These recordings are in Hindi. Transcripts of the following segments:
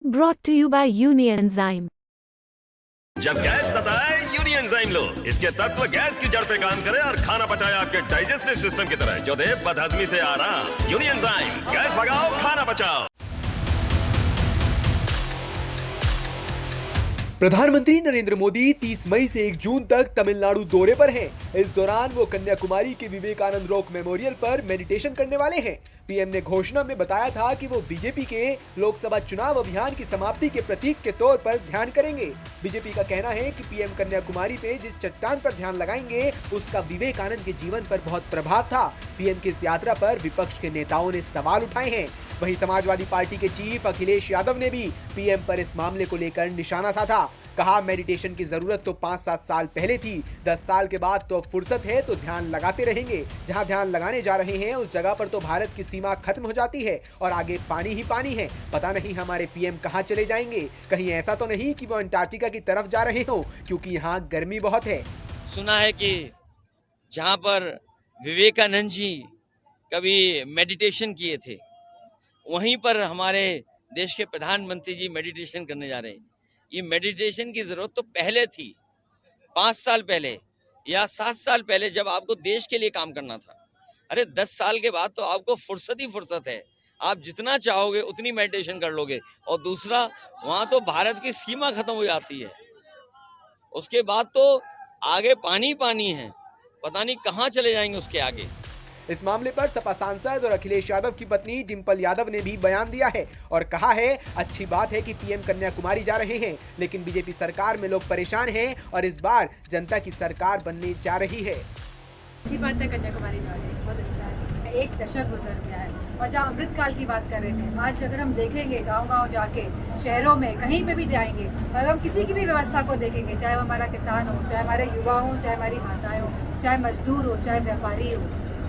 Brought to you by Unienzyme. जब गैस सताए यूनियनजाइम लो। इसके तत्व गैस की जड़ पे काम करे और खाना पचाए आपके डाइजेस्टिव सिस्टम की तरह, जो दे बदहजमी से आराम। यूनियनजाइम, गैस भगाओ, खाना बचाओ। प्रधानमंत्री नरेंद्र मोदी 30 मई से 1 जून तक तमिलनाडु दौरे पर हैं। इस दौरान वो कन्याकुमारी के विवेकानंद रॉक मेमोरियल पर मेडिटेशन करने वाले हैं। पीएम ने घोषणा में बताया था कि वो बीजेपी के लोकसभा चुनाव अभियान की समाप्ति के प्रतीक के तौर पर ध्यान करेंगे। बीजेपी का कहना है कि पीएम कन्याकुमारी पे जिस चट्टान पर ध्यान लगाएंगे उसका विवेकानंद के जीवन पर बहुत प्रभाव था। पीएम की इस यात्रा पर विपक्ष के नेताओं ने सवाल उठाए हैं। वहीं समाजवादी पार्टी के चीफ अखिलेश यादव ने भी पीएम पर इस मामले को लेकर निशाना साधा। कहा, मेडिटेशन की जरूरत तो 5-7 साल पहले थी, 10 साल के बाद तो फुर्सत है तो ध्यान लगाते रहेंगे। जहां ध्यान लगाने जा रहे हैं उस जगह पर तो भारत की सीमा खत्म हो जाती है और आगे पानी ही पानी है। पता नहीं हमारे पीएम कहां चले जाएंगे। कहीं ऐसा तो नहीं कि वो अंटार्कटिका की तरफ जा रहे हो, क्योंकि यहाँ गर्मी बहुत है। सुना है कि जहाँ पर विवेकानंद जी कभी मेडिटेशन किए थे, वहीं पर हमारे देश के प्रधानमंत्री जी मेडिटेशन करने जा रहे हैं। ये मेडिटेशन की जरूरत तो पहले थी, 5 साल पहले या 7 साल पहले, जब आपको देश के लिए काम करना था। अरे 10 साल के बाद तो आपको फुर्सत ही फुर्सत है। आप जितना चाहोगे उतनी मेडिटेशन कर लोगे। और दूसरा, वहां तो भारत की सीमा खत्म हो जाती है, उसके बाद तो आगे पानी पानी है। पता नहीं कहाँ चले जाएंगे उसके आगे। इस मामले पर सपा सांसद और अखिलेश यादव की पत्नी डिंपल यादव ने भी बयान दिया है और कहा है, अच्छी बात है कि पीएम कन्याकुमारी जा रहे हैं, लेकिन बीजेपी सरकार में लोग परेशान हैं और इस बार जनता की सरकार बनने जा रही है। अच्छी बात है, कन्याकुमारी जा रहे हैं, बहुत अच्छा है। 1 दशक गुजर गया है और जहाँ अमृतकाल की बात कर रहे थे, आज अगर हम देखेंगे गांव-गांव जाके, शहरों में कहीं पे भी जाएंगे, अगर हम किसी की भी व्यवस्था को देखेंगे, चाहे वो हमारा किसान हो, चाहे हमारे युवा हो, चाहे हमारी माताएं हो, चाहे मजदूर हो, चाहे व्यापारी हो,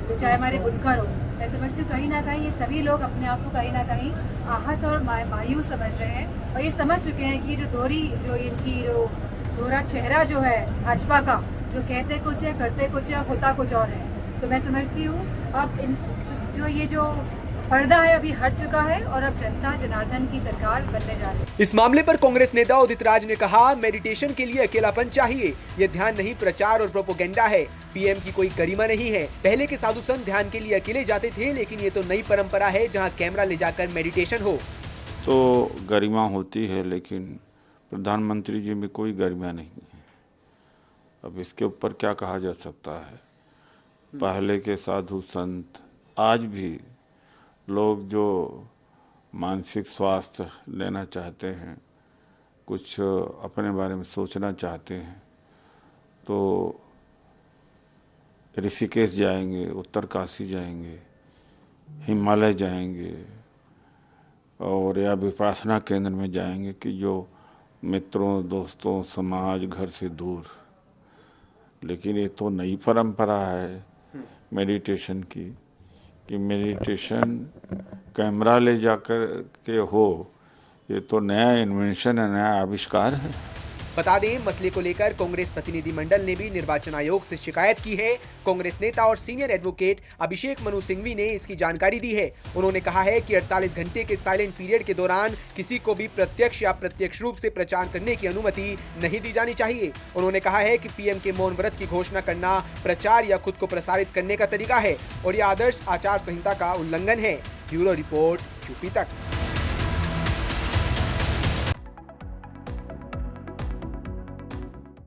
तो चाहे हमारे बुनकर हो, मैं समझती हूँ कहीं ना कहीं ये सभी लोग अपने आप को कहीं ना कहीं आहत और मायूस समझ रहे हैं। और ये समझ चुके हैं कि जो इनकी दोहरा चेहरा जो है भाजपा का, जो कहते कुछ है, करते कुछ है, होता कुछ और है। तो मैं समझती हूँ अब जो पर्दा है अभी हट चुका है और अब जनता जनार्दन की सरकार बनने जा रही है। इस मामले पर कांग्रेस नेता उदित राज ने कहा, मेडिटेशन के लिए अकेलापन चाहिए, ये ध्यान नहीं प्रचार और प्रोपोगेंडा है। पीएम की कोई गरिमा नहीं है। पहले के साधु संत ध्यान के लिए अकेले जाते थे, लेकिन ये तो नई परंपरा है जहाँ कैमरा ले जाकर मेडिटेशन हो। तो गरिमा होती है, लेकिन प्रधानमंत्री जी में कोई गरिमा नहीं है। अब इसके ऊपर क्या कहा जा सकता है। पहले के साधु संत, आज भी लोग जो मानसिक स्वास्थ्य लेना चाहते हैं, कुछ अपने बारे में सोचना चाहते हैं, तो ऋषिकेश जाएंगे, उत्तरकाशी जाएंगे, हिमालय जाएंगे और या विपासना केंद्र में जाएंगे कि जो मित्रों, दोस्तों, समाज, घर से दूर। लेकिन ये तो नई परंपरा है मेडिटेशन की, कि मेडिटेशन कैमरा ले जाकर के हो, ये तो नया इन्वेंशन है, नया आविष्कार है। बता दें, मसले को लेकर कांग्रेस प्रतिनिधि मंडल ने भी निर्वाचन आयोग से शिकायत की है। कांग्रेस नेता और सीनियर एडवोकेट अभिषेक मनु सिंघवी ने इसकी जानकारी दी है। उन्होंने कहा है कि 48 घंटे के साइलेंट पीरियड के दौरान किसी को भी प्रत्यक्ष या अप्रत्यक्ष रूप से प्रचार करने की अनुमति नहीं दी जानी चाहिए। उन्होंने कहा है कि पीएम के मौन व्रत की घोषणा करना प्रचार या खुद को प्रसारित करने का तरीका है और यह आदर्श आचार संहिता का उल्लंघन है। ब्यूरो रिपोर्ट, यूपी तक।